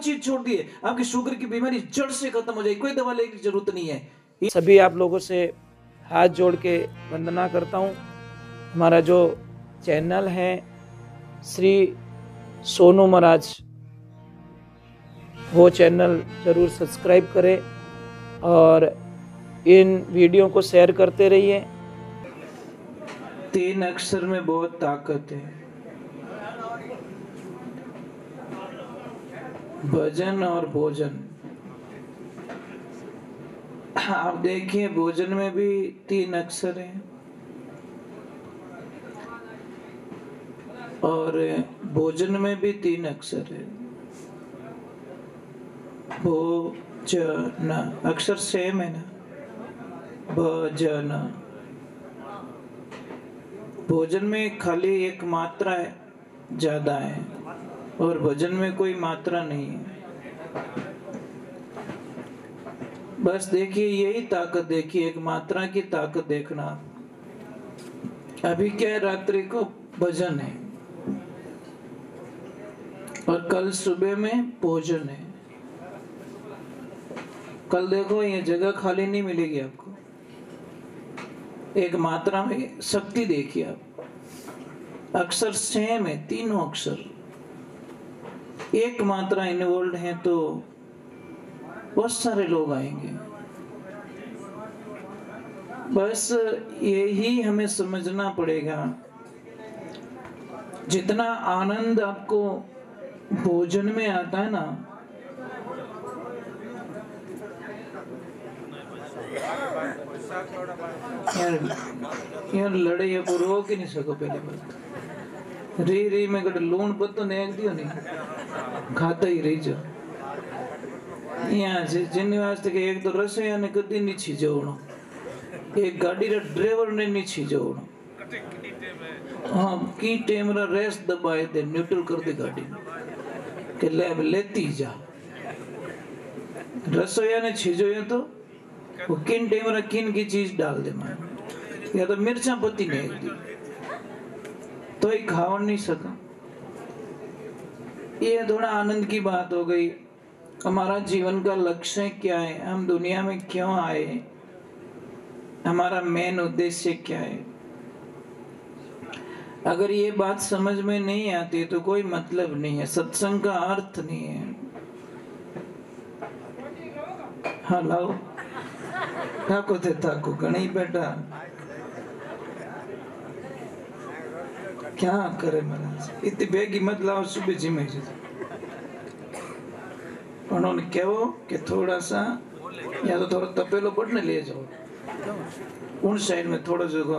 चीज छोड़ दिए, आपकी शुगर की बीमारी जड़ से खत्म हो जाएगी, कोई दवा लेने की जरूरत नहीं है। सभी आप लोगों से हाथ जोड़ के वंदना करता हूँ। हमारा जो चैनल है श्री सोनू महाराज, वो चैनल जरूर सब्सक्राइब करें और इन वीडियो को शेयर करते रहिए। 3 अक्षर में बहुत ताकत है, भजन और भोजन। आप देखिए भोजन में भी 3 अक्षर हैं और भोजन में भी 3 अक्षर है। भोजन अक्षर सेम है ना, भजन। भोजन में खाली एक मात्रा है, ज्यादा है, और भजन में कोई मात्रा नहीं है। बस देखिए यही ताकत, देखिए एक मात्रा की ताकत देखना। अभी क्या है, रात्रि को भजन है और कल सुबह में भोजन है। कल देखो ये जगह खाली नहीं मिलेगी आपको, एक मात्रा में शक्ति देखिए आप। अक्षर सेम है, तीनों अक्षर एक मात्रा इन्वॉल्व है तो बहुत सारे लोग आएंगे। बस यही हमें समझना पड़ेगा, जितना आनंद आपको भोजन में आता है ना, यार लड़े या को रोक ही नहीं सको। पहली बात री में कट लूण पत्तो नेक दियो नहीं, खाता ही रही जाओ। यहाँ से जिन वास्ते के एक तो रसोईया ने कदी नहीं छीजवणो, एक गाड़ी रा ड्राइवर ने नहीं छीजवणो। हाँ की टेमरा रेस दबाए दे, न्यूट्रल कर दे गाड़ी के ले लेती जा। रसोईया ने छीजो तो वो किन टेमरा किन की चीज डाल दे मैं, या तो मिर्चा पत्ती नहीं दी तो ही खावा नहीं सका। ये थोड़ा आनंद की बात हो गई। हमारा जीवन का लक्ष्य क्या है, हम दुनिया में क्यों आए, हमारा मेन उद्देश्य क्या है। अगर ये बात समझ में नहीं आती तो कोई मतलब नहीं है, सत्संग का अर्थ नहीं है। हाँ लाओ ठाको थे ठाको गणी बेटा, क्या करे महाराज, इतनी बेगी मत लाओ सुबह जिमे। उन्होंने कहो कि थोड़ा सा या तो थोड़ा तपेलो पढ़ने ले जाओ उन साइड में थोड़ा जगह,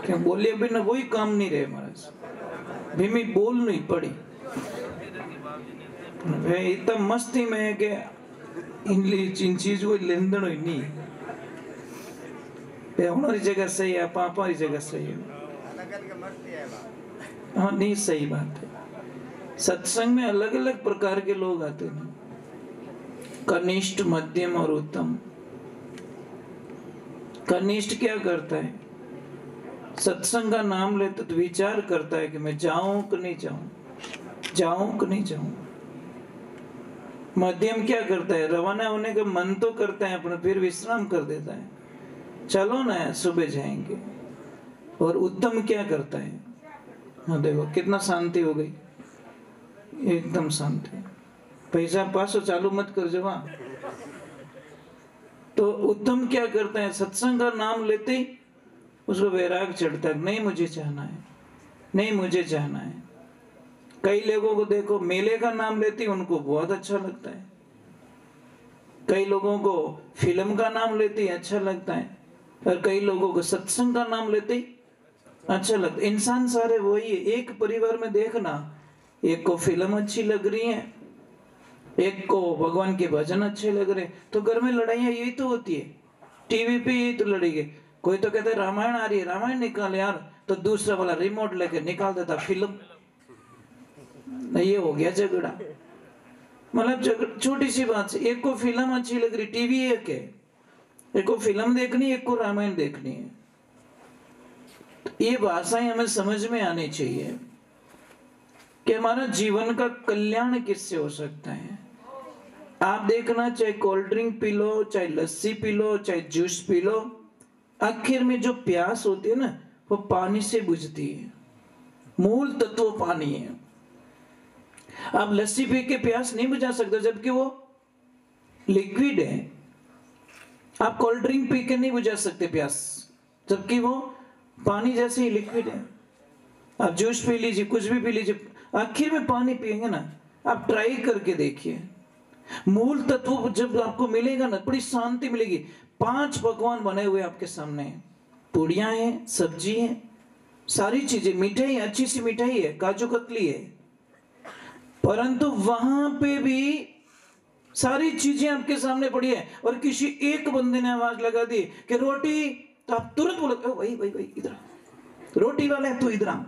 क्या बोलिए बिना वही काम नहीं रहे महाराज। भीमी बोल नहीं पड़ी, वे इतना मस्ती में है कि इन चीज को लेन देन ही नहीं। हमारी जगह सही है, पापा जगह सही है। हाँ नहीं सही बात है। सत्संग में अलग अलग प्रकार के लोग आते हैं, कनिष्ठ, मध्यम और उत्तम। कनिष्ठ क्या करता है, सत्संग का नाम लेते तो विचार करता है कि मैं जाऊं कि नहीं जाऊं, जाऊं कि नहीं जाऊं। मध्यम क्या करता है, रवाना होने का मन तो करता है अपना, फिर विश्राम कर देता है, चलो ना सुबह जाएंगे। और उत्तम क्या करता है, हाँ देखो कितना शांति हो गई, एकदम शांति। पैसा पासो चालू मत कर जवा। तो उत्तम क्या करता है, सत्संग का नाम लेते ही उसको वैराग चढ़ता है, नहीं मुझे चाहना है, नहीं मुझे चाहना है। कई लोगों को देखो मेले का नाम लेते उनको बहुत अच्छा लगता है, कई लोगों को फिल्म का नाम लेते ही अच्छा लगता है, और कई लोगों को सत्संग का नाम लेते ही अच्छा लगता है। इंसान सारे वही है। एक परिवार में देखना, एक को फिल्म अच्छी लग रही है, एक को भगवान के भजन अच्छे लग रहे, तो घर में लड़ाइयाँ यही तो होती है। टीवी पे यही तो लड़ेगी। कोई तो कहता है रामायण आ रही है, रामायण निकाल यार, तो दूसरा वाला रिमोट लेके निकाल देता फिल्म। ये हो गया झगड़ा। मतलब छोटी सी बात से, एक को फिल्म अच्छी लग रही, टीवी एक है, एक को फिल्म देखनी, एक को रामायण देखनी है। ये भाषाएं हमें समझ में आनी चाहिए कि हमारा जीवन का कल्याण किससे हो सकता है। आप देखना, चाहे कोल्ड ड्रिंक पी लो, चाहे लस्सी पी लो, चाहे जूस पी लो, आखिर में जो प्यास होती है ना, वो पानी से बुझती है। मूल तत्व पानी है। आप लस्सी पी के प्यास नहीं बुझा सकते, जबकि वो लिक्विड है। आप कोल्ड ड्रिंक पी के नहीं बुझा सकते प्यास, जबकि वो पानी जैसे ही लिक्विड है। आप जूस पी लीजिए, कुछ भी पी लीजिए, आखिर में पानी पिएंगे ना। आप ट्राई करके देखिए, मूल तत्व जब आपको मिलेगा ना, बड़ी शांति मिलेगी। 5 पकवान बने हुए आपके सामने, पूड़ियां हैं, सब्जी है, सारी चीजें, मिठाई, अच्छी सी मिठाई है, काजू कतली है, परंतु वहां पे भी सारी चीजें आपके सामने पड़ी है। और किसी एक बंदे ने आवाज लगा दी कि रोटी, तो आप तुरंत बोले वही वही वही, इधर रोटी वाला है, तू इधर आ,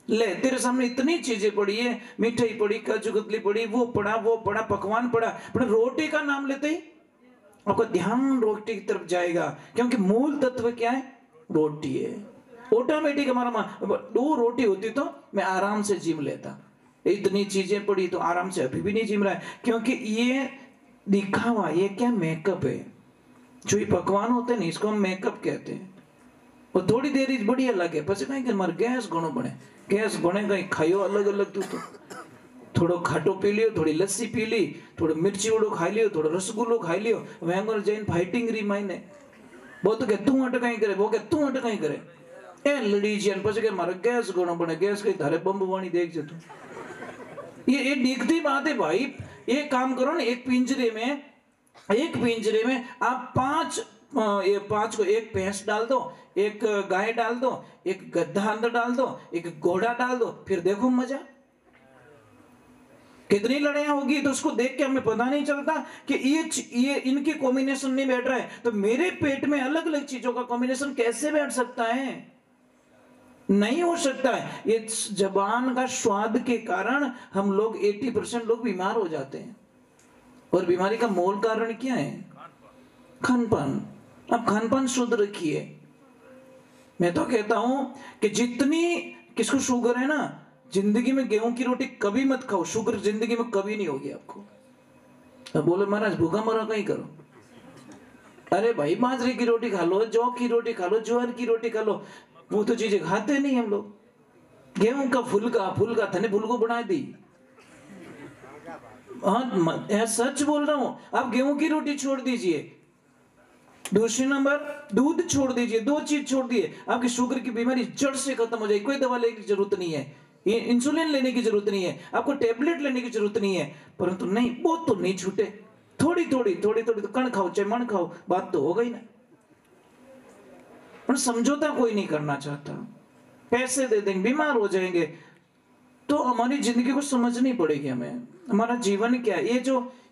ले, तेरे सामने इतनी चीजें पड़ी है, मिठाई पड़ी, काजू कतली पड़ी, वो पड़ा, पकवान पड़ा, पर रोटी का नाम लेते ही आपका ध्यान रोटी की तरफ जाएगा, क्योंकि मूल तत्व क्या है? रोटी है। ऑटोमेटिक हमारा 2 रोटी होती तो मैं आराम से जिम लेता। इतनी चीजें पड़ी तो आराम से अभी भी नहीं जिम रहा है, क्योंकि ये दिखावा, ये क्या मेकअप है। जो ये पकवान होते हैं ना, इसको हम मेकअप कहते हैं। और थोड़ी देर बढ़िया लगे, પછી કઈ કે મારે ગેસ ઘણો બને, ગેસ બને કઈ ખાયો अलग अलग, तू तो थोड़ो खाटो पी लियो, थोड़ी लस्सी पी ली, थोड़ो मिर्ची वड़ो खाई लियो, थोड़ो रसगुल्लो खाई लियो, वेंगोर जैन फाइटिंग री मायने वो तो के तू अटकाई करे, वो के तू अटकाई करे, ए लड़ी जन પછી કે મારે ગેસ ઘણો બને, ગેस કઈ धारे बम वाणी देख जे तू। ये दिखती बात है भाई। एक काम करो ना, एक पिंजरे में आप 5 को, एक भैंस डाल दो, एक गाय डाल दो, एक गधा अंदर डाल दो, एक घोड़ा डाल दो, फिर देखो मजा कितनी लड़ाइयां होगी। तो उसको देख के हमें पता नहीं चलता कि ये इनकी कॉम्बिनेशन नहीं बैठ रहा है, तो मेरे पेट में अलग अलग चीजों का कॉम्बिनेशन कैसे बैठ सकता है? नहीं हो सकता है। ये जबान का स्वाद के कारण हम लोग 80% लोग बीमार हो जाते हैं। और बीमारी का मूल कारण क्या है? खानपान। अब खानपान शुद्ध रखिए। मैं तो कहता हूं कि जितनी, किसको शुगर है ना, जिंदगी में गेहूं की रोटी कभी मत खाओ, शुगर जिंदगी में कभी नहीं होगी आपको। अब बोले महाराज भूखा मरा कहीं करो, अरे भाई बाजरे की रोटी खा लो, जौ की रोटी खा लो, ज्वार की रोटी खा लो, वो तो चीजें खाते नहीं हम लोग। गेहूं का फुलका थने फुल को बना दी। हाँ सच बोल रहा हूं, आप गेहूं की रोटी छोड़ दीजिए। दूसरी नंबर, दूध छोड़ दीजिए। 2 चीज छोड़ दिए, आपकी शुगर की बीमारी जड़ से खत्म हो जाएगी। कोई दवा लेने की जरूरत नहीं है, इंसुलिन लेने की जरूरत नहीं है, आपको टेबलेट लेने की जरूरत नहीं है। परंतु नहीं, वो तो नहीं छूटे, थोड़ी थोड़ी तो कण खाओ चाहे मन खाओ, बात तो हो गई ना। पर समझौता कोई नहीं करना चाहता, पैसे दे देंगे, बीमार हो जाएंगे। तो हमारी जिंदगी को समझनी पड़ेगी हमें, हमारा जीवन क्या है।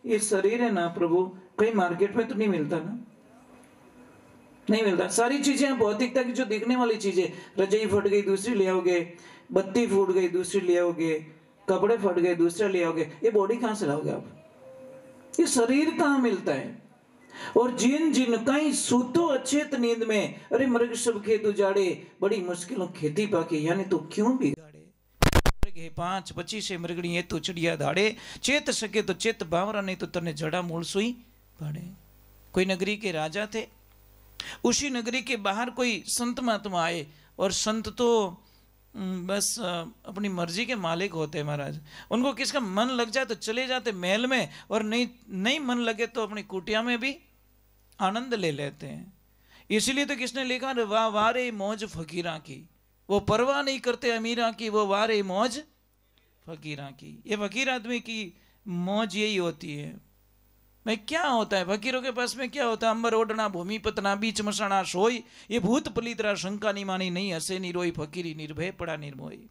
ये शरीर है ना प्रभु, कहीं मार्केट में तो नहीं मिलता ना, नहीं मिलता। सारी चीजें भौतिकता की जो दिखने वाली चीजें, रजाई फट गई दूसरी ले आओगे, बत्ती फूट गई दूसरी ले आओगे, कपड़े फट गए दूसरा ले आओगे, ये बॉडी कहां से लाओगे आप? ये शरीर कहां मिलता है? और जिन कहीं सूतो अचेत नींद में, अरे मृग सब खेत उजाड़े, बड़ी मुश्किलों खेती पाके, यानी तो क्यों बिगाड़े। 5 25 मृगणी ये तो चिड़िया धाड़े, चेत सके तो चेत बावरा, नहीं तो तने जड़ा मूल सुई पाड़े। कोई नगरी के राजा थे, उसी नगरी के बाहर कोई संत महात्मा आए, और संत तो बस अपनी मर्जी के मालिक होते हैं महाराज। उनको किसका मन लग जाए तो चले जाते महल में, और नहीं मन लगे तो अपनी कुटिया में भी आनंद ले लेते हैं। इसलिए तो किसने लिखा, वाह वारे मौज फकीरा की, वो परवाह नहीं करते अमीरा की, वो वारे मौज फकीरा की। ये फकीर आदमी की मौज यही होती है। भाई क्या होता है फकीरों के पास में? क्या होता है? अंबर ओढ़ना भूमि पतना बीच मसाना सोई, ये भूत पलीतरा शंका नहीं मानी, नहीं हसे नहीं रोई, फकीरी निर्भय पड़ा निर्मोही।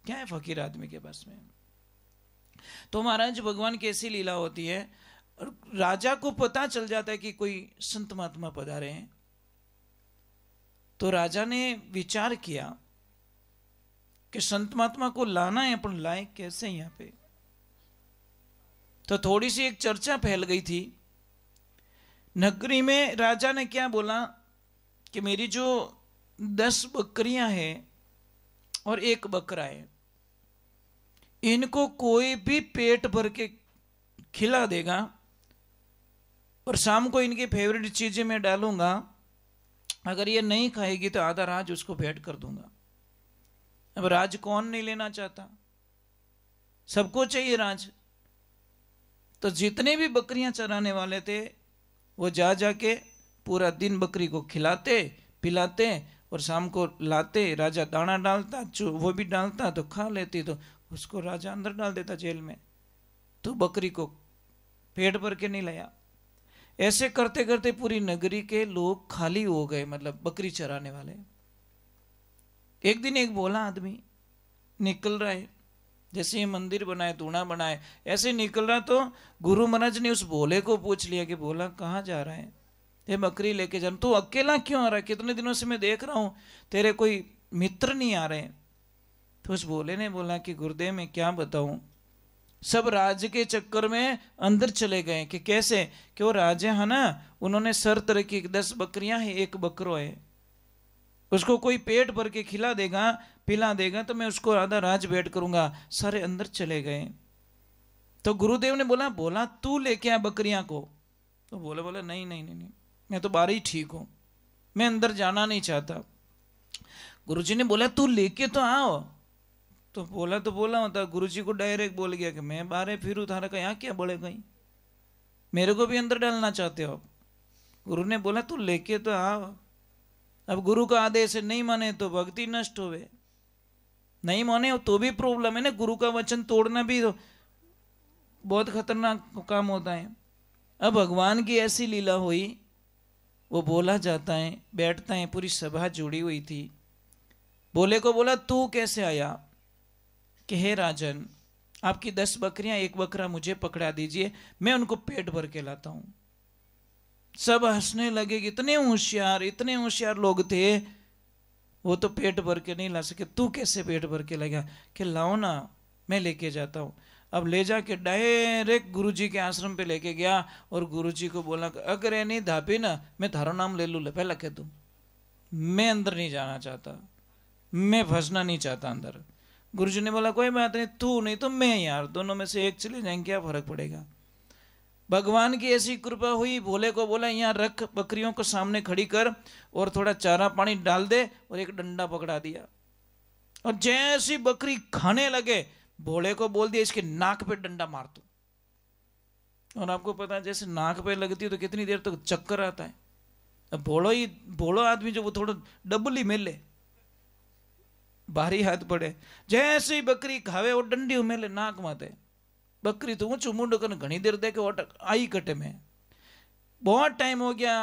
क्या है फकीर आदमी के पास में? तो महाराज भगवान की ऐसी लीला होती है, राजा को पता चल जाता है कि कोई संत महात्मा पधारे हैं। तो राजा ने विचार किया कि संत महात्मा को लाना है, अपन लाए कैसे यहां पे? तो थोड़ी सी एक चर्चा फैल गई थी नगरी में। राजा ने क्या बोला कि मेरी जो 10 बकरियां हैं और 1 बकरा है, इनको कोई भी पेट भर के खिला देगा और शाम को इनकी फेवरेट चीजें मैं डालूंगा, अगर ये नहीं खाएगी तो आधा राज उसको भेंट कर दूंगा। अब राज कौन नहीं लेना चाहता, सबको चाहिए राज। तो जितने भी बकरियां चराने वाले थे वो जा जाके पूरा दिन बकरी को खिलाते पिलाते और शाम को लाते, राजा दाना डालता, वो भी डालता तो खा लेती, तो उसको राजा अंदर डाल देता जेल में, तो बकरी को पेट भर के नहीं लाया। ऐसे करते करते पूरी नगरी के लोग खाली हो गए, मतलब बकरी चराने वाले। एक दिन एक भोला आदमी निकल रहा है, जैसे ये मंदिर बनाए तूणा बनाए ऐसे निकल रहा, तो गुरु महाराज ने उस भोले को पूछ लिया कि भोला कहाँ जा रहा है, ये बकरी लेके जा, तू अकेला क्यों आ रहा है, कितने दिनों से मैं देख रहा हूं तेरे कोई मित्र नहीं आ रहे। तो उस भोले ने बोला कि गुरुदेव मैं क्या बताऊं, सब राज के चक्कर में अंदर चले गए। कि कैसे, कि वो राजा है ना, उन्होंने शर्त रखी 10 बकरियां हैं, एक बकरो है, उसको कोई पेट भर के खिला देगा पिला देगा तो मैं उसको आधा राज भेंट करूंगा। सारे अंदर चले गए। तो गुरुदेव ने बोला बोला तू लेके आ बकरियां को। तो बोला बोला नहीं नहीं नहीं, मैं तो बाहर ही ठीक हूं, मैं अंदर जाना नहीं चाहता। गुरुजी ने बोला तू लेके तो आओ। तो बोला होता, गुरुजी को डायरेक्ट बोल गया कि मैं बाहर फिरूं, थारा का यहाँ क्या बड़े गई, मेरे को भी अंदर डालना चाहते हो। गुरु ने बोला तू लेके तो आओ। अब गुरु का आदेश नहीं माने तो भक्ति नष्ट होवे, नहीं माने तो भी प्रॉब्लम है ना। गुरु का वचन तोड़ना भी तो बहुत खतरनाक काम होता है। अब भगवान की ऐसी लीला हुई, वो बोला जाता है, बैठता है, पूरी सभा जुड़ी हुई थी। बोले को बोला तू कैसे आया, कि हे राजन आपकी 10 बकरियां, एक बकरा मुझे पकड़ा दीजिए, मैं उनको पेट भर के लाता हूं। सब हंसने लगे, इतने होशियार लोग थे, वो तो पेट भर के नहीं ला सके, तू कैसे पेट भर के लाएगा, कि लाओ ना मैं लेके जाता हूं। अब ले जाके डायरेक्ट गुरुजी के आश्रम पे लेके गया और गुरुजी को बोला अगर ये नहीं धापी ना मैं थारा नाम ले लूँ, पहला कह दूं मैं अंदर नहीं जाना चाहता, मैं फंसना नहीं चाहता अंदर। गुरुजी ने बोला कोई बात नहीं, तू नहीं तो मैं, यार दोनों में से एक चले जाएंगे, क्या फर्क पड़ेगा। भगवान की ऐसी कृपा हुई, भोले को बोला यहाँ रख, बकरियों को सामने खड़ी कर और थोड़ा चारा पानी डाल दे, और एक डंडा पकड़ा दिया। और जैसी बकरी खाने लगे, भोले को बोल दिया इसके नाक पे डंडा मार दो। और आपको पता है जैसे नाक पे लगती है तो कितनी देर तक चक्कर आता है। अब भोलो आदमी जो वो थोड़ा डबल ही मेले, भारी हाथ पड़े, जैसे ही बकरी खावे वो डंडी मेले नाक माते। बकरी तो ऊंचू मुंड कर घनी देर देखे आई कटे में, बहुत टाइम हो गया।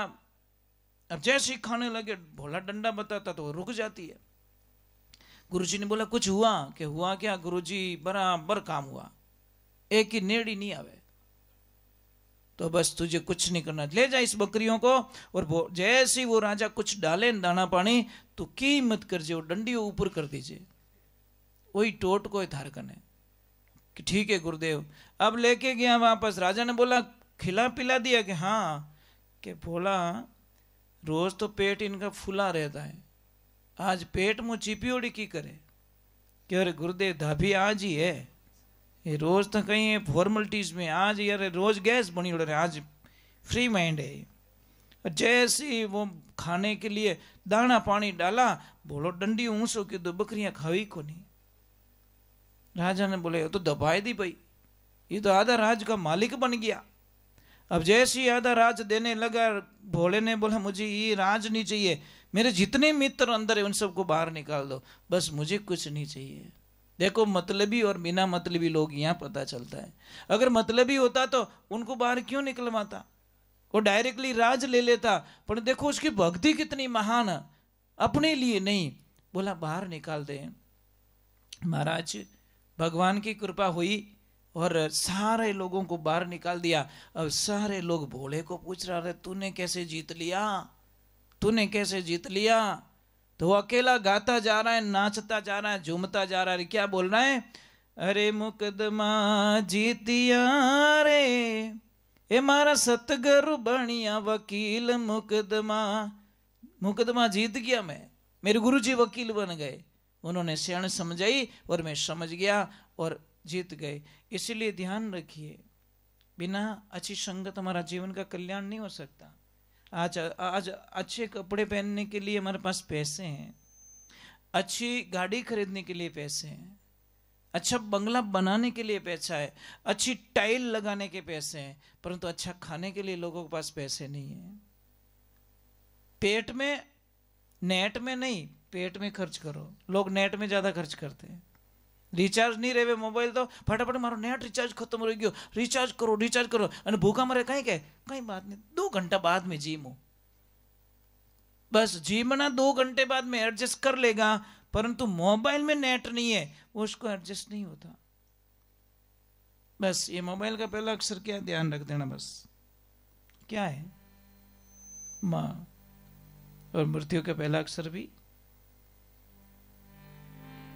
अब जैसे ही खाने लगे भोला डंडा बताता तो वो रुक जाती है। गुरुजी ने बोला कुछ हुआ, कि हुआ क्या गुरुजी, बराबर काम हुआ, एक ही नेड़ी नहीं आवे, तो बस तुझे कुछ नहीं करना, ले जा इस बकरियों को। और जैसे ही वो राजा कुछ डाले दाना पानी तो की मत कर जे, डंडी ऊपर कर दीजिए, वही टोट को धार करने कि ठीक है गुरुदेव। अब लेके गया वापस, राजा ने बोला खिला पिला दिया, कि हाँ, कि बोला रोज तो पेट इनका फुला रहता है, आज पेट मुँह चिपियोड़ी की करे, कि अरे गुरुदेव धाभी आज ही है, ये रोज तो कहीं है फॉर्मलिटीज में, आज यार रोज गैस बनी उड़ रहे, आज फ्री माइंड है। जैसे वो खाने के लिए दाना पानी डाला, बोलो डंडी ऊंसो की दो बकरियां खावी को नहीं। राजा ने बोले तो दबाए दी भाई, ये तो आधा राज का मालिक बन गया। अब जैसे ही आधा राज देने लगा, भोले ने बोला मुझे ये राज नहीं चाहिए, मेरे जितने मित्र अंदर है उन सबको बाहर निकाल दो, बस मुझे कुछ नहीं चाहिए। देखो मतलबी और बिना मतलबी लोग यहाँ पता चलता है। अगर मतलबी होता तो उनको बाहर क्यों निकलवाता, वो डायरेक्टली राज ले लेता। पर देखो उसकी भक्ति कितनी महान है, अपने लिए नहीं, बोला बाहर निकाल दे। महाराज भगवान की कृपा हुई और सारे लोगों को बाहर निकाल दिया। अब सारे लोग भोले को पूछ रहे तूने कैसे जीत लिया, तूने कैसे जीत लिया। तो वो अकेला गाता जा रहा है, नाचता जा रहा है, झूमता जा रहा है, क्या बोल रहा है, अरे मुकदमा जीतिया रे ए मारा सतगुरु बनिया वकील, मुकदमा जीत गया मैं, मेरे गुरुजी वकील बन गए, उन्होंने सियाण समझाई और मैं समझ गया और जीत गए। इसीलिए ध्यान रखिए, बिना अच्छी संगत हमारा जीवन का कल्याण नहीं हो सकता। आज आज अच्छे कपड़े पहनने के लिए हमारे पास पैसे हैं, अच्छी गाड़ी खरीदने के लिए पैसे हैं, अच्छा बंगला बनाने के लिए पैसा है, अच्छी टाइल लगाने के पैसे हैं, परंतु अच्छा खाने के लिए लोगों के पास पैसे नहीं है। पेट में, नेट में नहीं, पेट में खर्च करो। लोग नेट में ज्यादा खर्च करते हैं। रिचार्ज नहीं रहे मोबाइल तो फटाफट मारो, नेट रिचार्ज खत्म हो गयो, रिचार्ज करो અને भूखा मरे कहीं के कहीं बात नहीं, 2 घंटा बाद में जीमो, बस जीमना 2 घंटे बाद में एडजस्ट कर लेगा, परंतु मोबाइल में नेट नहीं है वो उसको एडजस्ट नहीं होता। बस ये मोबाइल का पहला अक्षर क्या है, ध्यान रख देना। बस क्या है, मां। और मृत्यु का पहला अक्षर भी,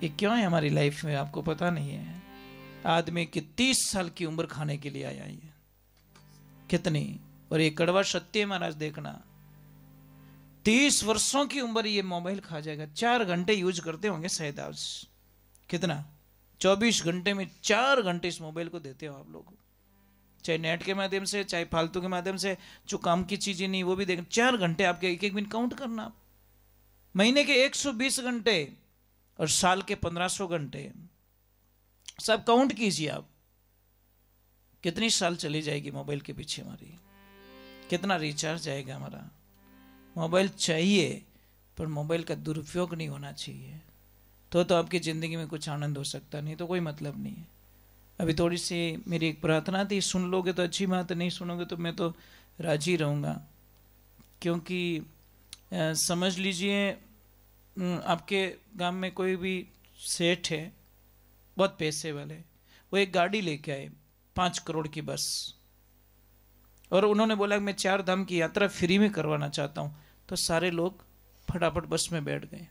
ये क्यों है हमारी लाइफ में आपको पता नहीं है। आदमी की 30 साल की उम्र खाने के लिए आया है, कितनी, और ये कड़वा सत्य है महाराज, देखना 30 वर्षों की उम्र ये मोबाइल खा जाएगा। 4 घंटे यूज करते होंगे शायद आज, कितना, 24 घंटे में 4 घंटे इस मोबाइल को देते हो आप लोग, चाहे नेट के माध्यम से चाहे फालतू के माध्यम से, जो काम की चीजें नहीं वो भी देख। 4 घंटे आपके एक मिनट काउंट करना, महीने के 120 घंटे और साल के 1500 घंटे, सब काउंट कीजिए आप, कितनी साल चली जाएगी मोबाइल के पीछे हमारी, कितना रिचार्ज जाएगा हमारा। मोबाइल चाहिए पर मोबाइल का दुरुपयोग नहीं होना चाहिए, तो आपकी जिंदगी में कुछ आनंद हो सकता, नहीं तो कोई मतलब नहीं है। अभी थोड़ी सी मेरी एक प्रार्थना थी, सुन लोगे तो अच्छी बात, नहीं सुनोगे तो मैं तो राजी रहूँगा। क्योंकि समझ लीजिए आपके गांव में कोई भी सेठ है, बहुत पैसे वाले, वो एक गाड़ी लेके आए 5 करोड़ की बस, और उन्होंने बोला मैं 4 धाम की यात्रा फ्री में करवाना चाहता हूँ, तो सारे लोग फटाफट बस में बैठ गए।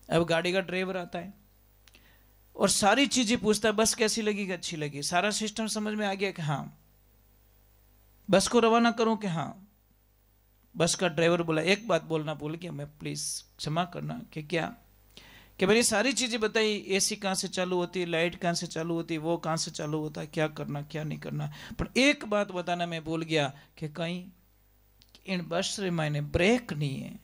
अब गाड़ी का ड्राइवर आता है और सारी चीजें पूछता है, बस कैसी लगी, अच्छी लगी, सारा सिस्टम समझ में आ गया कि हाँ बस को रवाना करूं कि हाँ। बस का ड्राइवर बोला, एक बात बोलना भूल गया मैं, प्लीज क्षमा करना, कि क्या, कि मैंने सारी चीजें बताई, एसी कहाँ से चालू होती है, लाइट कहाँ से चालू होती है, वो कहाँ से चालू होता है, क्या करना क्या नहीं करना, पर एक बात बताना मैं भूल गया कि कहीं इन बस रे मायने ब्रेक नहीं है,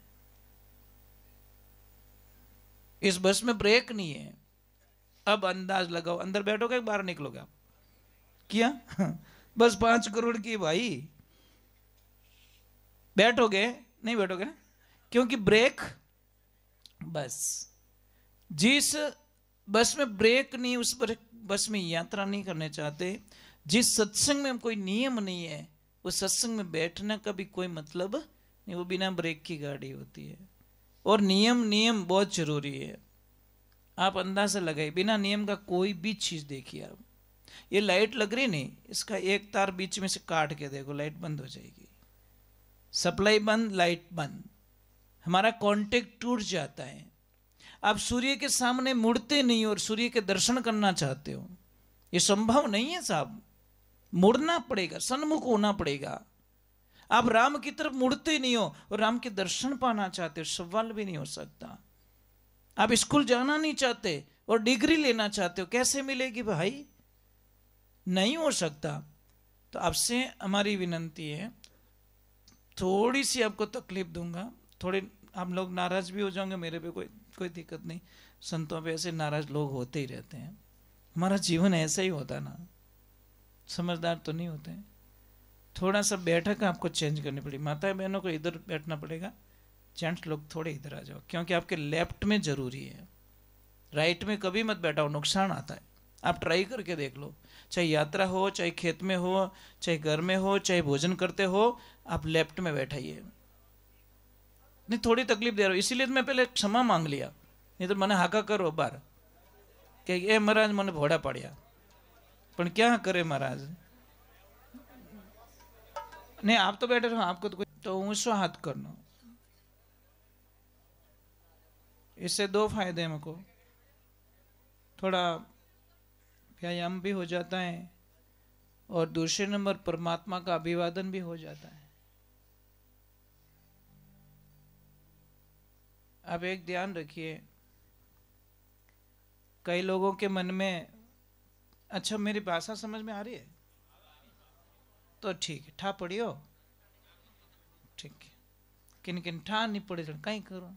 इस बस में ब्रेक नहीं है। अब अंदाज लगाओ, अंदर बैठोगे बाहर निकलोगे आप, क्या बस 5 करोड़ की भाई, बैठोगे नहीं बैठोगे ना, क्योंकि ब्रेक, बस जिस बस में ब्रेक नहीं, उस पर बस में यात्रा नहीं करने चाहते। जिस सत्संग में कोई नियम नहीं है, उस सत्संग में बैठने का भी कोई मतलब नहीं, वो बिना ब्रेक की गाड़ी होती है। और नियम बहुत जरूरी है, आप अंदाजा लगाइए, बिना नियम का कोई भी चीज देखिए आप, ये लाइट लग रही नहीं, इसका एक तार बीच में से काट के देखो, लाइट बंद हो जाएगी, सप्लाई बंद, लाइट बंद, हमारा कांटेक्ट टूट जाता है। आप सूर्य के सामने मुड़ते नहीं और सूर्य के दर्शन करना चाहते हो, ये संभव नहीं है साहब, मुड़ना पड़ेगा, सन्मुख होना पड़ेगा। आप राम की तरफ मुड़ते नहीं हो और राम के दर्शन पाना चाहते हो, सवाल भी नहीं हो सकता। आप स्कूल जाना नहीं चाहते और डिग्री लेना चाहते हो, कैसे मिलेगी भाई, नहीं हो सकता। तो आपसे हमारी विनंती है, थोड़ी सी आपको तकलीफ दूंगा, थोड़े हम लोग नाराज भी हो जाओगे, मेरे पे कोई दिक्कत नहीं, संतों पे ऐसे नाराज लोग होते ही रहते हैं, हमारा जीवन ऐसा ही होता है ना, समझदार तो नहीं होते। थोड़ा सा बैठक आपको चेंज करनी पड़ेगी, माता बहनों को इधर बैठना पड़ेगा, जेंट्स लोग थोड़े इधर आ जाओ, क्योंकि आपके लेफ्ट में जरूरी है, राइट में कभी मत बैठाओ, नुकसान आता है। आप ट्राई करके देख लो, चाहे यात्रा हो, चाहे खेत में हो, चाहे घर में हो, चाहे भोजन करते हो, आप लेफ्ट में बैठाइए। नहीं थोड़ी तकलीफ दे रहा हूँ, इसीलिए मैं पहले क्षमा मांग लिया, नहीं तो मैंने हाका करो बार कि ए महाराज मैंने भोड़ा पड़िया, पर क्या करे महाराज, नहीं आप तो बैठे रहो, आपको तो ऊंचो हाथ करना। इससे 2 फायदे हैं मुझको, थोड़ा व्यायाम भी हो जाता है और दूसरे नंबर परमात्मा का अभिवादन भी हो जाता है। अब एक ध्यान रखिए, कई लोगों के मन में अच्छा, मेरी भाषा समझ में आ रही है तो ठीक है, ठा पड़ियो ठीक है, किन किन ठा नहीं पड़े तो कहीं करो,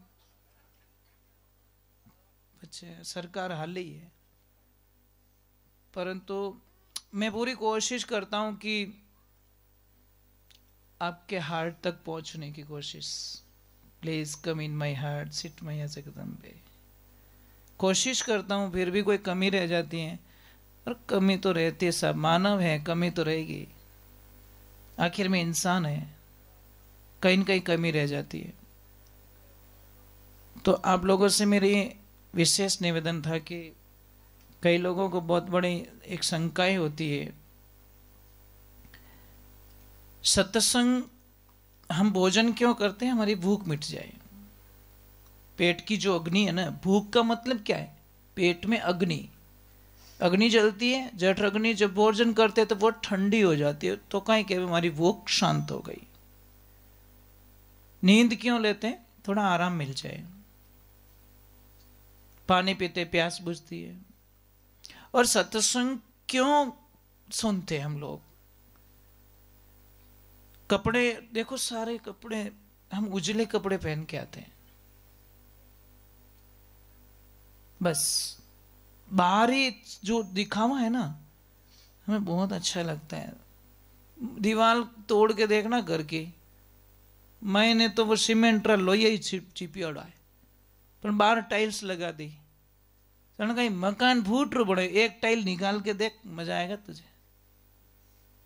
अच्छा सरकार हाल ही है। परंतु मैं पूरी कोशिश करता हूं कि आपके हार्ट तक पहुंचने की कोशिश। Please come in my heart, sit मैया जगदम्बे। कोशिश करता हूं, फिर भी कोई कमी रह जाती है, और कमी तो रहती है, सब मानव है, कमी तो रहेगी, आखिर में इंसान है, कहीं न कहीं कमी रह जाती है। तो आप लोगों से मेरी विशेष निवेदन था कि कई लोगों को बहुत बड़ी एक शंकाएं होती है, सत्संग हम भोजन क्यों करते हैं? हमारी भूख मिट जाए। पेट की जो अग्नि है ना, भूख का मतलब क्या है? पेट में अग्नि, अग्नि जलती है, जठ अग्नि, जब भोजन करते हैं तो वो ठंडी हो जाती है, तो कहीं के हमारी भूख शांत हो गई। नींद क्यों लेते हैं? थोड़ा आराम मिल जाए। पानी पीते प्यास बुझती है। और सत्संग क्यों सुनते हम लोग? कपड़े देखो, सारे कपड़े हम उजले कपड़े पहन के आते हैं, बस बाहरी जो दिखावा है ना, हमें बहुत अच्छा लगता है। दीवार तोड़ के देखना घर की, मैंने तो वो सीमेंट लोहिया ही चिपियोड़ा है, पर बाहर टाइल्स लगा दी, कहीं मकान फूट रो बड़े, एक टाइल निकाल के देख, मजा आएगा तुझे।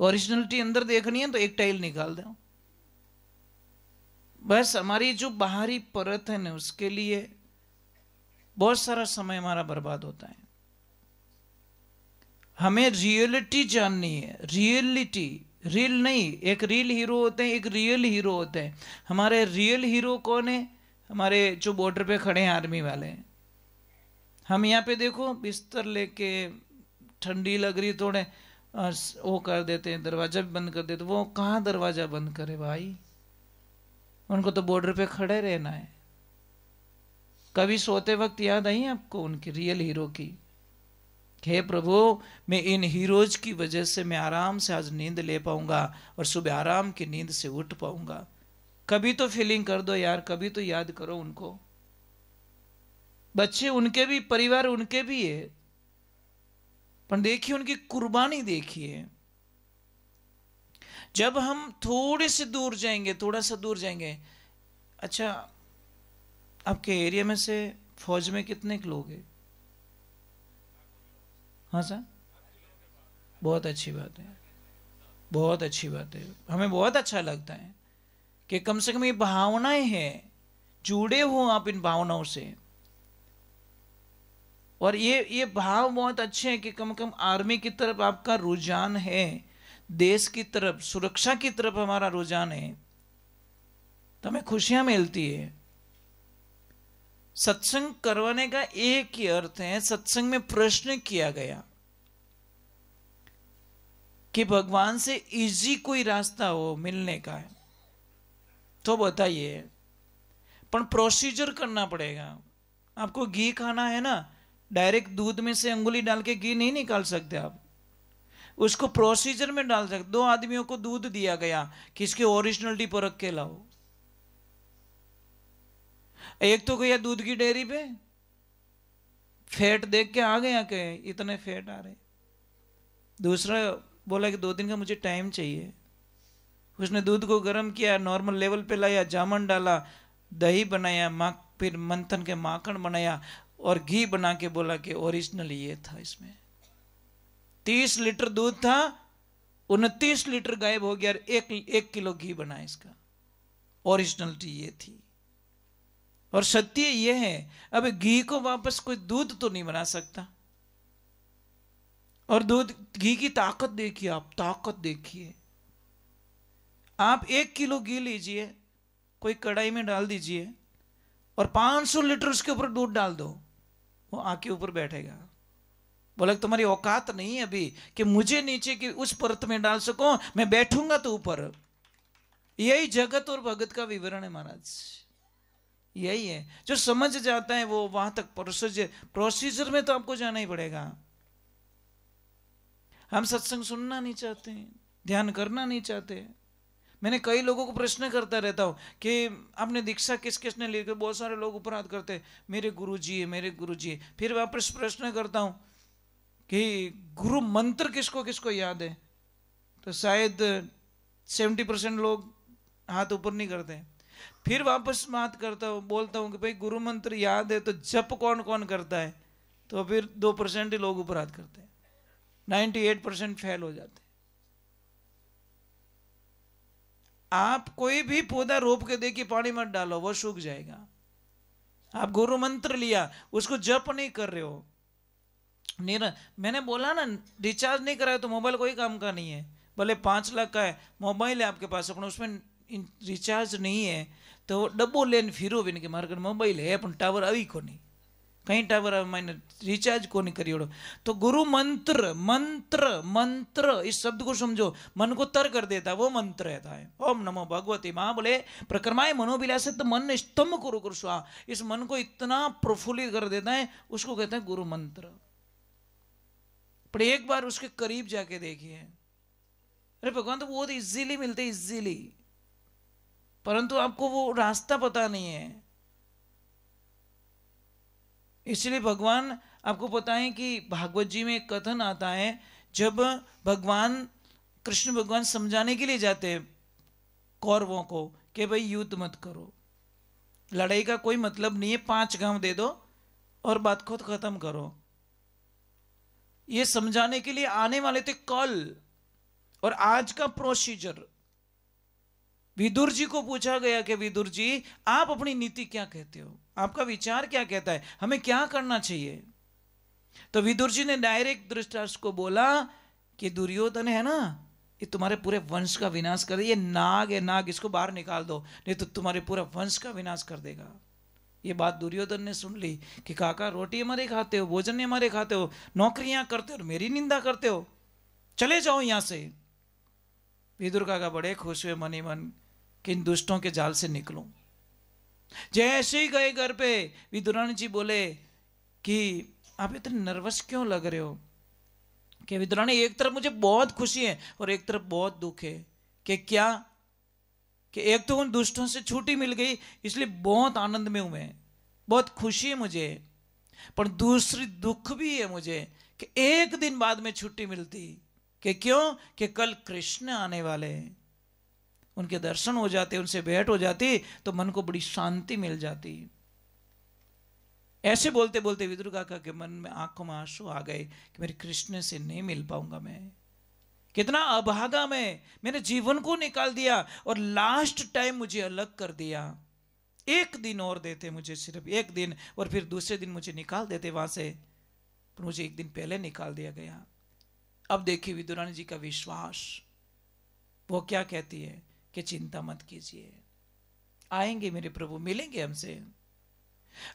ओरिजिनलिटी अंदर देखनी है तो एक टाइल निकाल दो। बस हमारी जो बाहरी परत है ना, उसके लिए बहुत सारा समय हमारा बर्बाद होता है। हमें रियलिटी जाननी है, रियलिटी, रियल नहीं। एक रियल हीरो होते हैं, एक रियल हीरो होते हैं। हमारे रियल हीरो कौन है? हमारे जो बॉर्डर पे खड़े हैं आर्मी वाले। हम यहाँ पे देखो बिस्तर लेके, ठंडी लग रही, थोड़े वो कर देते हैं, दरवाजा भी बंद कर देते। वो कहाँ दरवाजा बंद करे भाई, उनको तो बॉर्डर पे खड़े रहना है। कभी सोते वक्त याद आई आपको उनकी, रियल हीरो की? हे प्रभु, मैं इन हीरोज की वजह से मैं आराम से आज नींद ले पाऊंगा और सुबह आराम की नींद से उठ पाऊंगा। कभी तो फीलिंग कर दो यार, कभी तो याद करो उनको। बच्चे उनके भी, परिवार उनके भी है, पर देखिए उनकी कुर्बानी देखिए। जब हम थोड़े से दूर जाएंगे, थोड़ा सा दूर जाएंगे, अच्छा आपके एरिया में से फौज में कितने लोग हैं? हाँ सर, बहुत अच्छी बात है, बहुत अच्छी बात है। हमें बहुत अच्छा लगता है कि कम से कम ये भावनाएं हैं, जुड़े हो आप इन भावनाओं से। और ये भाव बहुत अच्छे हैं कि कम से कम आर्मी की तरफ आपका रुझान है, देश की तरफ, सुरक्षा की तरफ हमारा रुझान है, तो हमें खुशियां मिलती है। सत्संग करवाने का एक ही अर्थ है, सत्संग में प्रश्न किया गया कि भगवान से इजी कोई रास्ता हो मिलने का है तो बताइए, पर प्रोसीजर करना पड़ेगा। आपको घी खाना है ना, डायरेक्ट दूध में से अंगुली डाल के घी नहीं निकाल सकते आप, उसको प्रोसीजर में डाल सकते। 2 आदमियों को दूध दिया गया कि इसकी ओरिजिनलिटी परख के लाओ। एक तो गया दूध की डेयरी पे, फैट देख के आ गया कि इतने फैट आ रहे। दूसरा बोला कि 2 दिन का मुझे टाइम चाहिए। उसने दूध को गर्म किया, नॉर्मल लेवल पे लाया, जामन डाला, दही बनाया, फिर मंथन के माखन बनाया और घी बना के बोला कि ओरिजिनल ये था। इसमें 30 लीटर दूध था, 29 लीटर गायब हो गया, 1 किलो घी बना इसका। ओरिजिनलिटी ये थी और सत्य ये है। अब घी को वापस कोई दूध तो नहीं बना सकता। और दूध, घी की ताकत देखिए आप, ताकत देखिए आप। 1 किलो घी लीजिए, कोई कढ़ाई में डाल दीजिए और 500 लीटर उसके ऊपर दूध डाल दो, वो आके ऊपर बैठेगा। बोला तुम्हारी औकात नहीं है अभी कि मुझे नीचे की उस परत में डाल सको, मैं बैठूंगा तो ऊपर। यही जगत और भगत का विवरण है महाराज, यही है। जो समझ जाता है वो वहां तक प्रोसीजर में तो आपको जाना ही पड़ेगा। हम सत्संग सुनना नहीं चाहते हैं, ध्यान करना नहीं चाहते। मैंने कई लोगों को प्रश्न करता रहता हूँ कि आपने दीक्षा किस किसने ली। बहुत सारे लोग अपराध करते हैं, मेरे गुरुजी है, मेरे गुरुजी है। फिर वापस प्रश्न करता हूँ कि गुरु मंत्र किसको किसको याद है, तो शायद 70% लोग हाथ ऊपर नहीं करते हैं। फिर वापस बात करता हूँ, बोलता हूँ कि भाई गुरु मंत्र याद है तो जप कौन कौन करता है, तो फिर 2% ही लोग अपराध करते हैं, 98% फेल हो जाते हैं। आप कोई भी पौधा रोप के देखिए, पानी मत डालो, वो सूख जाएगा। आप गुरु मंत्र लिया, उसको जप नहीं कर रहे हो। मैंने बोला ना, रिचार्ज नहीं कराया तो मोबाइल कोई काम का नहीं है। भले 5 लाख का है मोबाइल है आपके पास, अपन उसमें रिचार्ज नहीं है तो डब्बो लेन फिरो भी नहीं कि मारे मोबाइल है अपन टावर આવી को नहीं, कहीं टावर मैंने रिचार्ज को नहीं करी। तो गुरु मंत्र, मंत्र मंत्र इस शब्द को समझो, मन को तर कर देता है, वो मंत्र रहता है। ओम नमो भगवती माँ बोले प्रक्रमाय मनोविलास, तो मन स्तंभ कुरु कुरु स्वा, इस मन को इतना प्रफुल्लित कर देता है, उसको कहते हैं गुरु मंत्र। पर एक बार उसके करीब जाके देखिए, अरे भगवान तो बहुत इजीली मिलते, इजीली, परंतु आपको वो रास्ता पता नहीं है। इसलिए भगवान आपको पता है कि भागवत जी में एक कथन आता है, जब भगवान कृष्ण भगवान समझाने के लिए जाते हैं कौरवों को कि भाई युद्ध मत करो, लड़ाई का कोई मतलब नहीं है, 5 गांव दे दो और बात को खत्म करो। ये समझाने के लिए आने वाले थे कल, और आज का प्रोसीजर विदुर जी को पूछा गया कि विदुर जी आप अपनी नीति क्या कहते हो, आपका विचार क्या कहता है, हमें क्या करना चाहिए। तो विदुर जी ने डायरेक्ट धृतराष्ट्र को बोला कि दुर्योधन है ना, ये तुम्हारे पूरे वंश का विनाश कर दे, ये नाग है नाग, इसको बाहर निकाल दो, नहीं तो तुम्हारे पूरा वंश का विनाश कर देगा। ये बात दुर्योधन ने सुन ली कि काका रोटी हमारे खाते हो, भोजन हमारे खाते हो, नौकरियां करते हो और मेरी निंदा करते हो, चले जाओ यहां से। विदुर काका बड़े खुश हुए मन ही मन कि इन दुष्टों के जाल से निकलूं। जैसे ही गए घर पे, विदुरानी जी बोले कि आप इतने नर्वस क्यों लग रहे हो। कि विदुरानी, एक तरफ मुझे बहुत खुशी है और एक तरफ बहुत दुख है। कि क्या, कि एक तो उन दुष्टों से छुट्टी मिल गई इसलिए बहुत आनंद में हूं मैं, बहुत खुशी है मुझे, पर दूसरी दुख भी है मुझे कि एक दिन बाद में छुट्टी मिलती। कि क्यों, कि कल कृष्ण आने वाले हैं, उनके दर्शन हो जाते, उनसे भेंट हो जाती तो मन को बड़ी शांति मिल जाती। ऐसे बोलते बोलते विदुर काका के मन में आंखों में आंसू आ गए कि मेरे कृष्ण से नहीं मिल पाऊंगा मैं, कितना अभागा मैंने जीवन को निकाल दिया और लास्ट टाइम मुझे अलग कर दिया। एक दिन और देते मुझे, सिर्फ एक दिन, और फिर दूसरे दिन मुझे निकाल देते वहां से, पर मुझे एक दिन पहले निकाल दिया गया। अब देखिए विदुरानी जी का विश्वास, वो क्या कहती है कि चिंता मत कीजिए, आएंगे मेरे प्रभु, मिलेंगे हमसे।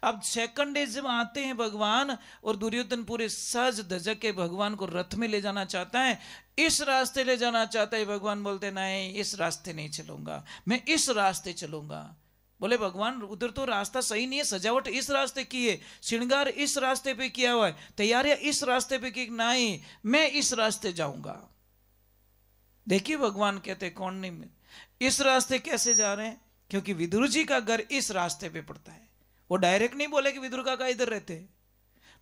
अब सेकंड डे जब आते हैं भगवान, और दुर्योधन पूरे सज धजक के भगवान को रथ में ले जाना चाहता है, इस रास्ते ले जाना चाहता है। भगवान बोलते नहीं, इस रास्ते नहीं चलूंगा, मैं इस रास्ते चलूंगा। बोले भगवान उधर तो रास्ता सही नहीं है, सजावट इस रास्ते की है, श्रृंगार इस रास्ते पे किया हुआ है, तैयारियां इस रास्ते पे की, नहीं मैं इस रास्ते जाऊंगा। देखिए भगवान कहते कौन नहीं, इस रास्ते कैसे जा रहे हैं, क्योंकि विदुर जी का घर इस रास्ते पे पड़ता है। वो डायरेक्ट नहीं बोले कि विदुर काका इधर रहते,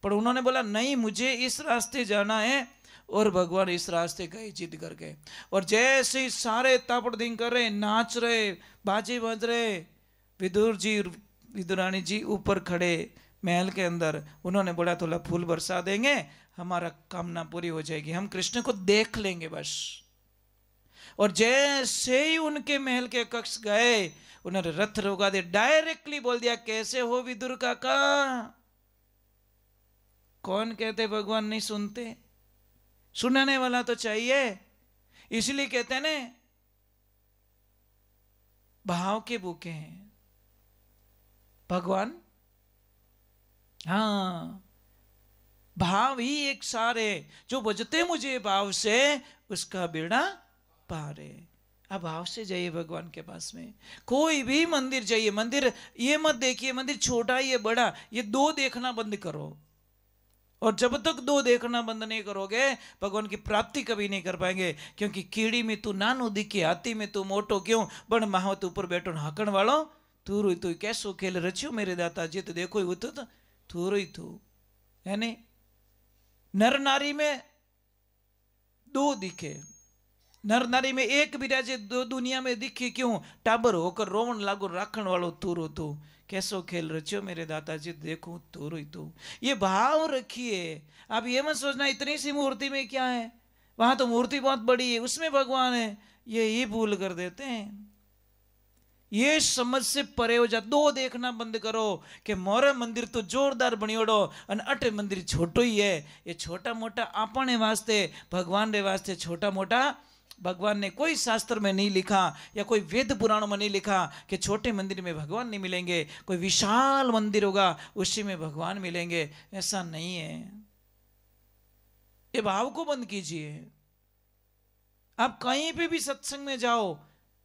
पर उन्होंने बोला नहीं मुझे इस रास्ते जाना है, और भगवान इस रास्ते गए, जिद कर गए। और जैसे ही सारे तापड़दिंग कर रहे, नाच रहे, बाजे बज रहे, विदुर जी विदुरानी जी ऊपर खड़े महल के अंदर, उन्होंने बोला थोड़ा फूल बरसा देंगे, हमारा कामना पूरी हो जाएगी, हम कृष्ण को देख लेंगे बस। और जैसे ही उनके महल के कक्ष गए, उन्होंने रथ रोका दे, डायरेक्टली बोल दिया कैसे हो विदुर काका। कौन कहते भगवान नहीं सुनते, सुनने वाला तो चाहिए। इसलिए कहते हैं ना, भाव के भूखे हैं भगवान। हाँ, भाव ही एक सार है, जो बजते मुझे भाव से उसका बेड़ा पार है। अब भाव से जाइए भगवान के पास में। कोई भी मंदिर जाइए, मंदिर ये मत देखिए मंदिर छोटा ये बड़ा, ये दो देखना बंद करो, और जब तक दो देखना बंद नहीं करोगे भगवान की प्राप्ति कभी नहीं कर पाएंगे। क्योंकि कीड़ी में तू नानो दिखे, हाथी में तू मोटो क्यों, बण माहौत ऊपर बैठो हाकण वालो तू रोई तू कैसो खेल रच्यो मेरे दाता जी, तो देखो वो तो तू रोई तू है नहीं। नर नारी में दो दिखे, नर नारी में एक विराजे दो दुनिया में दिखे क्यों, टाबर होकर रोवन लागो राखण वालो तू रो तू, कैसो खेल रच्यो मेरे दादाजी देखो तू रोई तू। ये भाव रखिए। आप ये मत सोचना इतनी सी मूर्ति में क्या है, वहां तो मूर्ति बहुत बड़ी है उसमें भगवान है, ये भूल कर देते हैं। ये समझ से परे हो जा। दो देखना बंद करो कि मोरे मंदिर तो जोरदार बनियोड़ो और अटे मंदिर छोटो ही है। ये छोटा मोटा अपने वास्ते, भगवान रे वास्ते छोटा मोटा भगवान ने कोई शास्त्र में नहीं लिखा या कोई वेद पुराणों में नहीं लिखा कि छोटे मंदिर में भगवान नहीं मिलेंगे, कोई विशाल मंदिर होगा उसी में भगवान मिलेंगे, ऐसा नहीं है। ये भाव को बंद कीजिए। आप कहीं पे भी सत्संग में जाओ,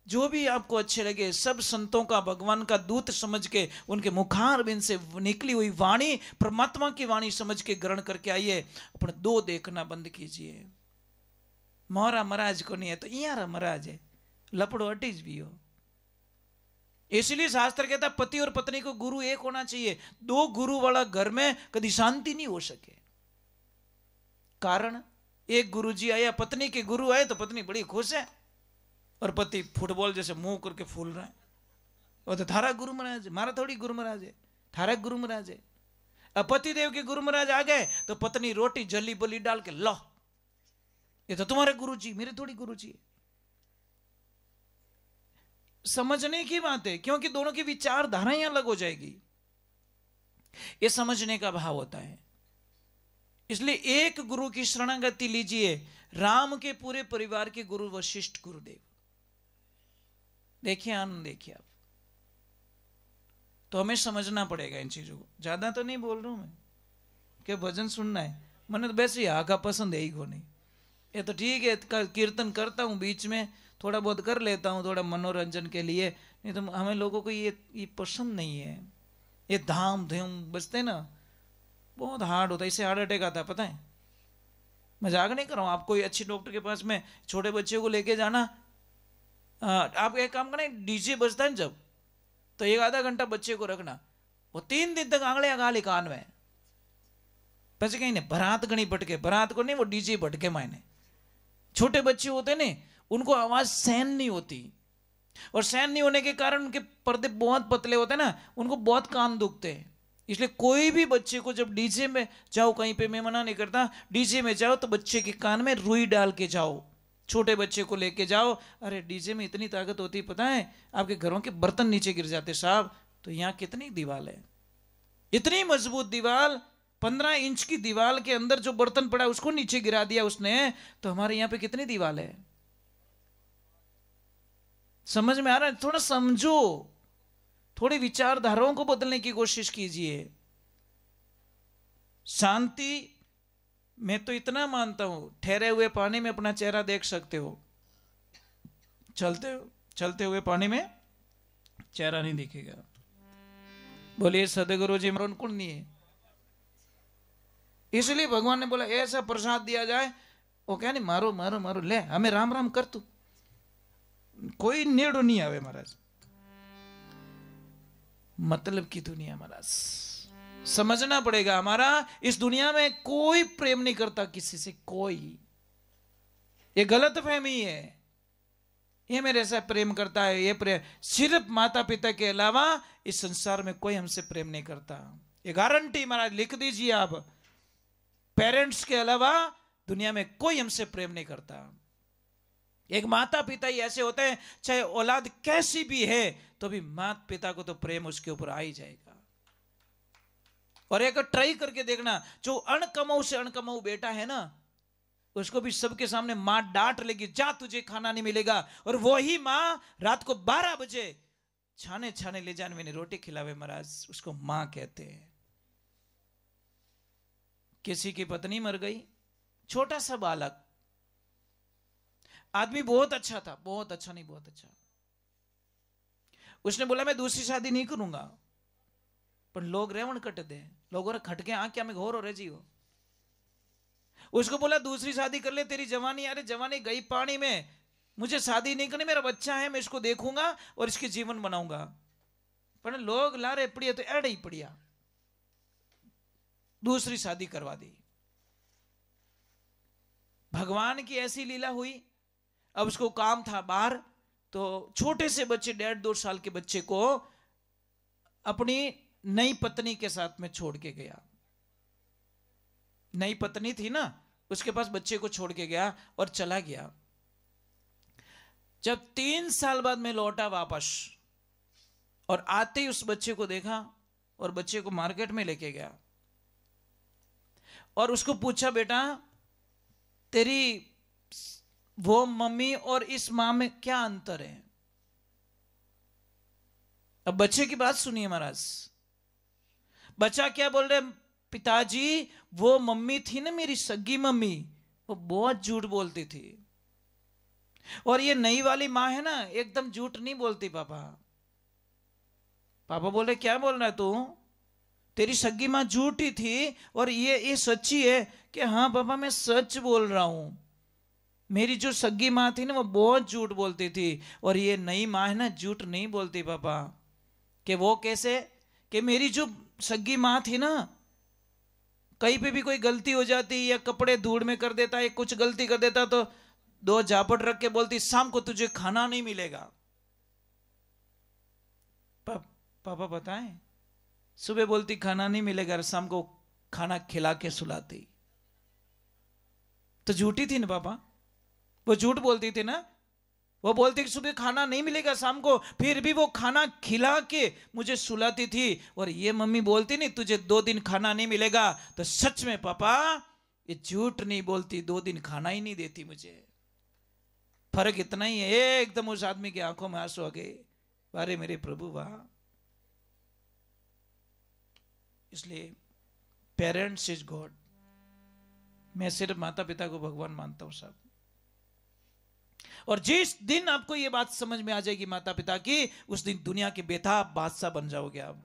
जो भी आपको अच्छे लगे सब संतों का भगवान का दूत समझ के उनके मुखारबिंद से निकली हुई वाणी परमात्मा की वाणी समझ के ग्रहण करके आइए। अपने दो देखना बंद कीजिए। मोरा महाराज को नहीं है तो इयारा महाराज है, लपड़ो अटीज भी हो। इसलिए शास्त्र कहता पति और पत्नी को गुरु एक होना चाहिए। दो गुरु वाला घर में कभी शांति नहीं हो सके। कारण एक गुरु जी आया, पत्नी के गुरु आए तो पत्नी बड़ी खुश है और पति फुटबॉल जैसे मुंह करके फूल रहा है। वो तो थारा गुरु महाराज है, मारा थोड़ी गुरु महाराज है, थारा गुरु महाराज है। अब पति देव के गुरु महाराज आ गए तो पत्नी रोटी जली बली डाल के लो, ये तो तुम्हारे गुरुजी, मेरे थोड़ी गुरुजी। समझने की बात है, क्योंकि दोनों की विचारधाराएं अलग हो जाएगी। ये समझने का भाव होता है। इसलिए एक गुरु की शरणागति लीजिए। राम के पूरे परिवार के गुरु वशिष्ठ गुरुदेव, देखिए आनंद देखिए आप। तो हमें समझना पड़ेगा इन चीजों को। ज्यादा तो नहीं बोल रहा हूं मैं कि भजन सुनना है, मैंने तो वैसे ही आका पसंद है ही को नहीं। ये तो ठीक है, कीर्तन करता हूँ बीच में, थोड़ा बहुत कर लेता हूँ थोड़ा मनोरंजन के लिए, नहीं तो हमें लोगों को ये पसंद नहीं है। ये धाम धूम बजते ना, बहुत हार्ड होता है, इससे हार्ट अटैक आता है, पता है। मजाक नहीं कर रहा हूँ। आप कोई अच्छे डॉक्टर के पास में छोटे बच्चे को लेके जाना, आप एक काम करना, डीजे बजता है जब, तो 1 आधा घंटा बच्चे को रखना, वो 3 दिन तक आंगले गाली कान में, पैसे कहीं नहीं, बरात गणी भटके, बरात को नहीं वो डीजे भटके मायने। छोटे बच्चे होते ने उनको आवाज सहन नहीं होती, और सहन नहीं होने के कारण उनके पर्दे बहुत पतले होते हैं ना, उनको बहुत कान दुखते हैं। इसलिए कोई भी बच्चे को जब डीजे में जाओ, कहीं पे मैं मना नहीं करता, डीजे में जाओ तो बच्चे के कान में रुई डाल के जाओ। छोटे बच्चे को लेके जाओ, अरे डीजे में इतनी ताकत होती है पता है, आपके घरों के बर्तन नीचे गिर जाते साहब। तो यहाँ कितनी दीवार है, इतनी मजबूत दीवार, 15 इंच की दीवार के अंदर जो बर्तन पड़ा उसको नीचे गिरा दिया उसने, तो हमारे यहाँ पे कितनी दीवार है। समझ में आ रहा है? थोड़ा समझो, थोड़ी विचारधाराओं को बदलने की कोशिश कीजिए। शांति, मैं तो इतना मानता हूं, ठहरे हुए पानी में अपना चेहरा देख सकते हो, चलते हुए पानी में चेहरा नहीं दिखेगा। बोलिए सदगुरु जी मरण कौन नहीं है। इसलिए भगवान ने बोला ऐसा प्रसाद दिया जाए, वो क्या नहीं, मारो मारो मारो, ले हमें राम राम कर तू, कोई नेड़ो नहीं आवे महाराज। मतलब की दुनिया महाराज, समझना पड़ेगा। हमारा इस दुनिया में कोई प्रेम नहीं करता किसी से, कोई। ये गलत फहमी है, ये मेरे से प्रेम करता है, ये प्रेम सिर्फ माता पिता के अलावा इस संसार में कोई हमसे प्रेम नहीं करता। ये गारंटी महाराज लिख दीजिए आप, पेरेंट्स के अलावा दुनिया में कोई हमसे प्रेम नहीं करता। एक माता पिता ही ऐसे होते हैं, चाहे औलाद कैसी भी है तो भी माता पिता को तो प्रेम उसके ऊपर आ ही जाएगा। और एक ट्राई करके देखना, जो अणकमाऊ से अणकमाऊ बेटा है ना, उसको भी सबके सामने मां डांट लेगी, जा तुझे खाना नहीं मिलेगा, और वही मां रात को 12 बजे छाने छाने ले जाने मैंने रोटी खिलावे महाराज, उसको मां कहते हैं। किसी की पत्नी मर गई, छोटा सा बालक, आदमी बहुत अच्छा था, बहुत अच्छा नहीं बहुत अच्छा, उसने बोला मैं दूसरी शादी नहीं करूंगा, पर लोग रेवण कट दे, लोगों ने खटके आंख क्या में घोर हो रहे जी हो, उसको बोला दूसरी शादी कर ले, तेरी जवानी, अरे जवानी गई पानी में, मुझे शादी नहीं करनी, मेरा बच्चा है, मैं इसको देखूंगा और इसके जीवन बनाऊंगा। पर लोग ला रहे पड़िया तो एड़ ही पड़िया, दूसरी शादी करवा दी। भगवान की ऐसी लीला हुई। अब उसको काम था बाहर, तो छोटे से बच्चे 1.5-2 साल के बच्चे को अपनी नई पत्नी के साथ में छोड़ के गया। नई पत्नी थी ना, उसके पास बच्चे को छोड़ के गया और चला गया। जब 3 साल बाद मैं लौटा वापस, और आते ही उस बच्चे को देखा और बच्चे को मार्केट में लेके गया और उसको पूछा, बेटा तेरी वो मम्मी और इस मां में क्या अंतर है? अब बच्चे की बात सुनिए महाराज। बच्चा क्या बोल रहे, पिताजी वो मम्मी थी ना मेरी सगी मम्मी, वो बहुत झूठ बोलती थी, और ये नई वाली मां है ना एकदम झूठ नहीं बोलती। पापा पापा बोले क्या बोल रहा है तू? तेरी सगी मां झूठी थी और ये सच्ची है कि हाँ पापा मैं सच बोल रहा हूं। मेरी जो सगी मां थी ना वो बहुत झूठ बोलती थी, और ये नई मां है ना झूठ नहीं बोलती पापा। कि वो कैसे? कि मेरी जो सगी मां थी ना, कहीं पे भी कोई गलती हो जाती या कपड़े धूड़ में कर देता या कुछ गलती कर देता तो 2 झापट रख के बोलती, शाम को तुझे खाना नहीं मिलेगा। पापा बताएं, सुबह बोलती खाना नहीं मिलेगा, शाम को खाना खिला के सुलाती। तो झूठी थी ना पापा, वो झूठ बोलती थी ना। वो बोलती कि सुबह खाना नहीं मिलेगा शाम को, फिर भी वो खाना खिला के मुझे सुलाती थी। और ये मम्मी बोलती नहीं तुझे 2 दिन खाना नहीं मिलेगा, तो सच में पापा ये झूठ नहीं बोलती, 2 दिन खाना ही नहीं देती मुझे। फर्क इतना ही है। एकदम उस आदमी की आंखों में आंसू आ गए, अरे मेरे प्रभु वाह। इसलिए पेरेंट्स इज गॉड। मैं सिर्फ माता पिता को भगवान मानता हूं साहब। और जिस दिन आपको यह बात समझ में आ जाएगी माता पिता की, उस दिन दुनिया के बेताब बादशाह बन जाओगे आप।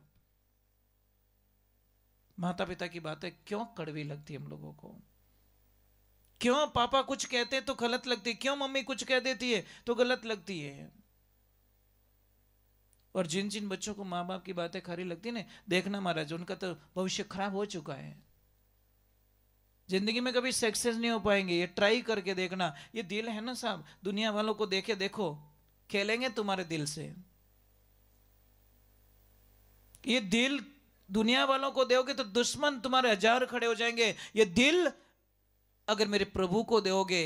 माता पिता की बातें क्यों कड़वी लगती हम लोगों को? क्यों पापा कुछ कहते हैं तो गलत लगती है, क्यों मम्मी कुछ कह देती है तो गलत लगती है? और जिन जिन बच्चों को माँ बाप की बातें खरी लगती है ना, देखना महाराज उनका तो भविष्य खराब हो चुका है। जिंदगी में कभी सक्सेस नहीं हो पाएंगे। ये ट्राई करके देखना। ये दिल है ना साहब, दुनिया वालों को देखे देखो, खेलेंगे तुम्हारे दिल से। ये दिल दुनिया वालों को दोगे तो दुश्मन तुम्हारे 1000 खड़े हो जाएंगे। ये दिल अगर मेरे प्रभु को दोगे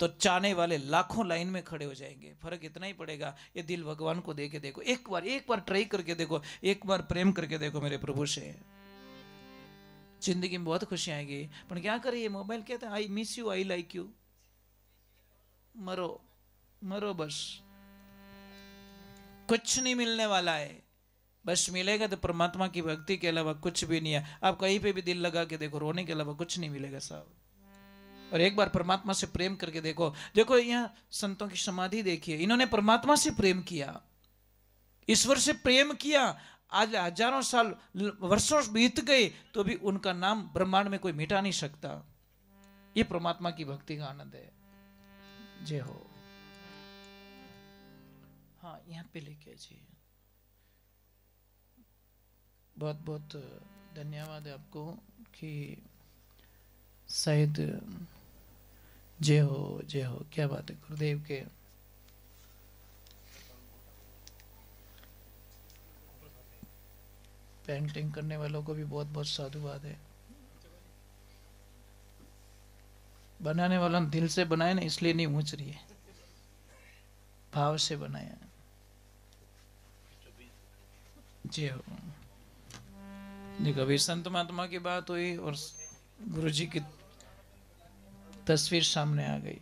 तो चाहने वाले लाखों लाइन में खड़े हो जाएंगे। फर्क इतना ही पड़ेगा। ये दिल भगवान को दे के देखो, एक बार ट्राई करके देखो, एक बार प्रेम करके देखो मेरे प्रभु से, जिंदगी में बहुत खुशी आएगी। पर क्या करे, ये मोबाइल कहते हैं I miss you, I like you. मरो मरो बस, कुछ नहीं मिलने वाला है। बस मिलेगा तो परमात्मा की भक्ति के अलावा कुछ भी नहीं है। आप कहीं पे भी दिल लगा के देखो, रोने के अलावा कुछ नहीं मिलेगा साहब। और एक बार परमात्मा से प्रेम करके देखो। देखो यहाँ संतों की समाधि देखिए, इन्होंने परमात्मा से प्रेम किया, ईश्वर से प्रेम किया। आज हजारों साल वर्षों बीत गए तो भी उनका नाम ब्रह्मांड में कोई मिटा नहीं सकता। ये परमात्मा की भक्ति का आनंद है। जय हो। हाँ यहाँ पे लेके जी, बहुत बहुत धन्यवाद है आपको कि शायद जय हो जय हो। क्या बात है गुरुदेव के। पेंटिंग करने वालों को भी बहुत बहुत साधुवाद है। बनाने वालों ने दिल से बनाया ना, इसलिए नहीं ऊंच रही है, भाव से बनाया। जय हो। देखो अभी संत महात्मा की बात हुई और गुरु जी की तस्वीर सामने आ गई।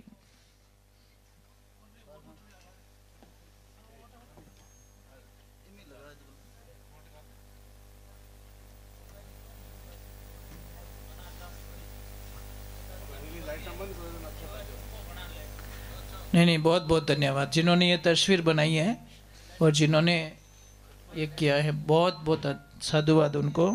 नहीं, बहुत बहुत धन्यवाद जिन्होंने ये तस्वीर बनाई है और जिन्होंने ये किया है, बहुत बहुत साधुवाद उनको।